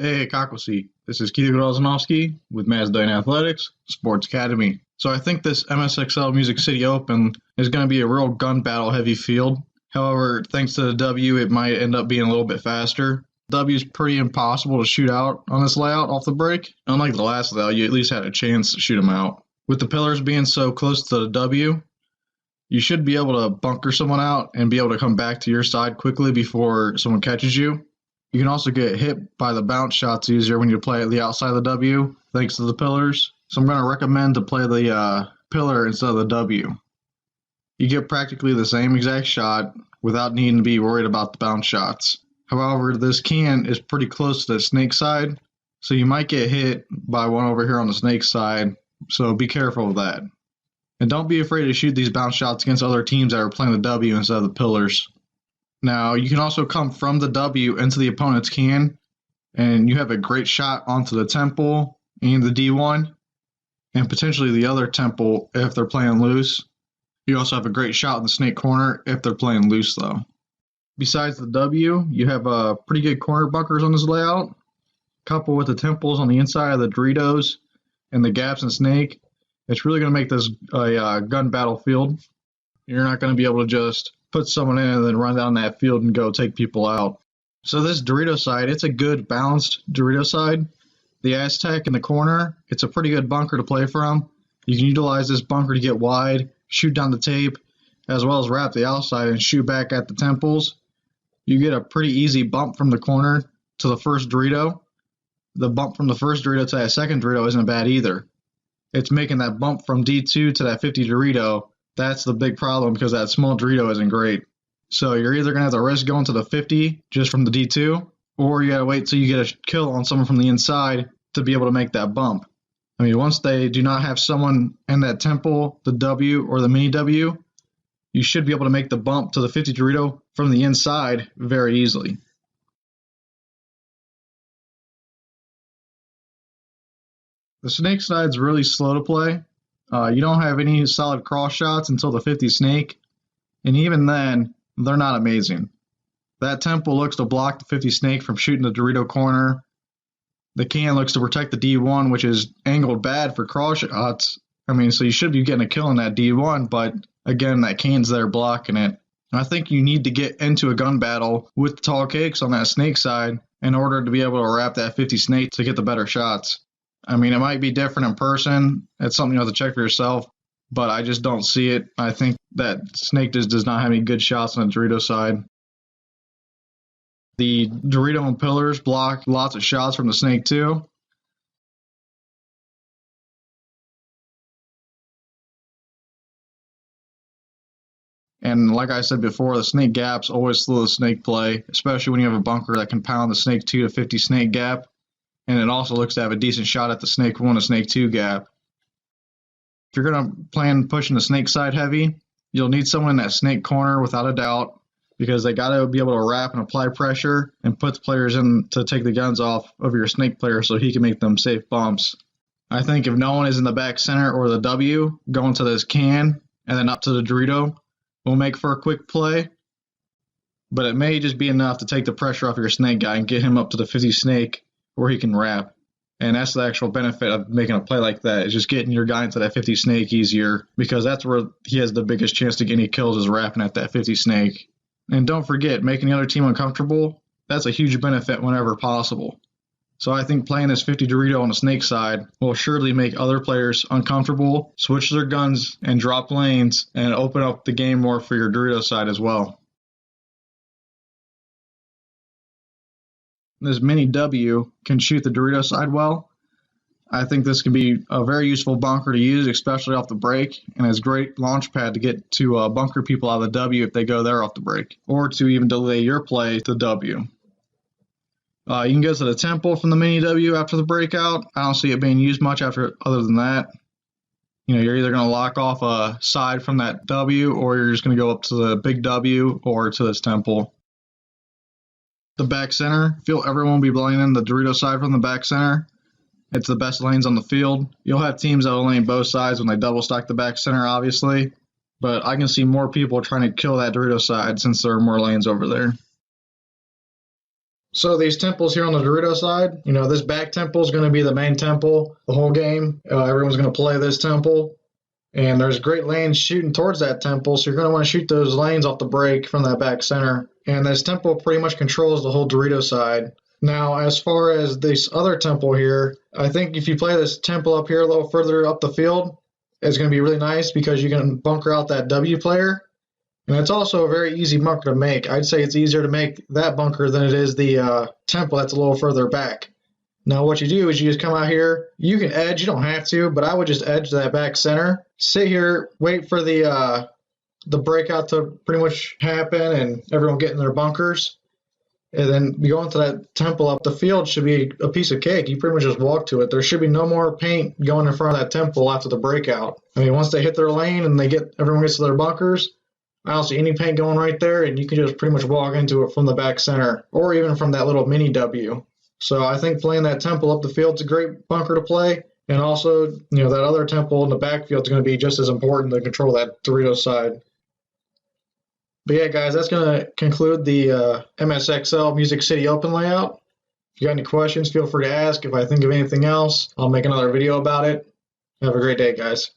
Hey, Kakosi. This is Keith Grozanowski with Macedonian Athletics Sports Academy. So I think this MSXL Music City Open is going to be a real gun battle heavy field. However, thanks to the W, it might end up being a little bit faster. W is pretty impossible to shoot out on this layout off the break. Unlike the last layout, you at least had a chance to shoot them out. With the pillars being so close to the W, you should be able to bunker someone out and be able to come back to your side quickly before someone catches you. You can also get hit by the bounce shots easier when you play at the outside of the W, thanks to the pillars. So I'm going to recommend to play the pillar instead of the W. You get practically the same exact shot without needing to be worried about the bounce shots. However, this can is pretty close to the snake side, so you might get hit by one over here on the snake side, so be careful of that. And don't be afraid to shoot these bounce shots against other teams that are playing the W instead of the pillars. Now, you can also come from the W into the opponent's can, and you have a great shot onto the temple and the D1, and potentially the other temple if they're playing loose. You also have a great shot in the snake corner if they're playing loose, though. Besides the W, you have pretty good corner bunkers on this layout, coupled with the temples on the inside of the Doritos and the gaps and snake. It's really going to make this a gun battlefield. You're not going to be able to just put someone in and then run down that field and go take people out. So this Dorito side, it's a good balanced Dorito side. The Aztec in the corner, it's a pretty good bunker to play from. You can utilize this bunker to get wide, shoot down the tape, as well as wrap the outside and shoot back at the temples. You get a pretty easy bump from the corner to the first Dorito. The bump from the first Dorito to that second Dorito isn't bad either. It's making that bump from D2 to that 50 Dorito. That's the big problem because that small Dorito isn't great. So you're either going to have to risk going to the 50 just from the D2, or you got to wait till you get a kill on someone from the inside to be able to make that bump. I mean, once they do not have someone in that temple, the W or the mini W, you should be able to make the bump to the 50 Dorito from the inside very easily. The snake side's really slow to play. You don't have any solid cross shots until the 50 snake, and even then, they're not amazing. That temple looks to block the 50 snake from shooting the Dorito corner. The can looks to protect the D1, which is angled bad for cross shots. I mean, so you should be getting a kill in that D1, but again, that can's there blocking it. And I think you need to get into a gun battle with tall cakes on that snake side in order to be able to wrap that 50 snake to get the better shots. I mean, it might be different in person. It's something you have to check for yourself, but I just don't see it. I think that snake just does not have any good shots on the Dorito side. The Dorito and pillars block lots of shots from the snake too. And like I said before, the snake gaps always slow the snake play, especially when you have a bunker that can pound the snake 2 to 50 snake gap. And it also looks to have a decent shot at the snake 1 to snake 2 gap. If you're going to plan pushing the snake side heavy, you'll need someone in that snake corner without a doubt, because they got to be able to wrap and apply pressure and put the players in to take the guns off of your snake player so he can make them safe bumps. I think if no one is in the back center or the W, going to this can and then up to the Dorito will make for a quick play, but it may just be enough to take the pressure off your snake guy and get him up to the 50 snake where he can wrap. And that's the actual benefit of making a play like that, is just getting your guy into that 50 snake easier, because that's where he has the biggest chance to get any kills, is wrapping at that 50 snake. And don't forget, making the other team uncomfortable, that's a huge benefit whenever possible. So I think playing this 50 Dorito on the snake side will surely make other players uncomfortable, switch their guns, and drop lanes, and open up the game more for your Dorito side as well. This mini W can shoot the Dorito side well. I think this can be a very useful bunker to use, especially off the break, and is a great launch pad to get to bunker people out of the W if they go there off the break, or to even delay your play to W. You can go to the temple from the mini W after the breakout. I don't see it being used much other than that. You know, you're either going to lock off a side from that W, or you're just going to go up to the big W or to this temple. The back center, feel everyone will be blowing in the Dorito side from the back center. It's the best lanes on the field. You'll have teams that will lane both sides when they double stack the back center, obviously. But I can see more people trying to kill that Dorito side since there are more lanes over there. So these temples here on the Dorito side, this back temple is going to be the main temple the whole game. Everyone's going to play this temple. And there's great lanes shooting towards that temple, so you're going to want to shoot those lanes off the break from that back center. And this temple pretty much controls the whole Dorito side. Now, as far as this other temple here, I think if you play this temple up here a little further up the field, it's going to be really nice because you can bunker out that W player. And it's also a very easy bunker to make. I'd say it's easier to make that bunker than it is the temple that's a little further back. Now what you do is you just come out here. You can edge, you don't have to, but I would just edge that back center. Sit here, wait for the breakout to pretty much happen and everyone get in their bunkers. And then you go into that temple up the field should be a piece of cake. You pretty much just walk to it. There should be no more paint going in front of that temple after the breakout. I mean, once they hit their lane and everyone gets to their bunkers, I don't see any paint going right there, and you can just pretty much walk into it from the back center or even from that little mini W. So I think playing that temple up the field is a great bunker to play. And also, that other temple in the backfield is going to be just as important to control that Dorito side. But yeah, guys, that's going to conclude the MSXL Music City Open layout. If you got any questions, feel free to ask. If I think of anything else, I'll make another video about it. Have a great day, guys.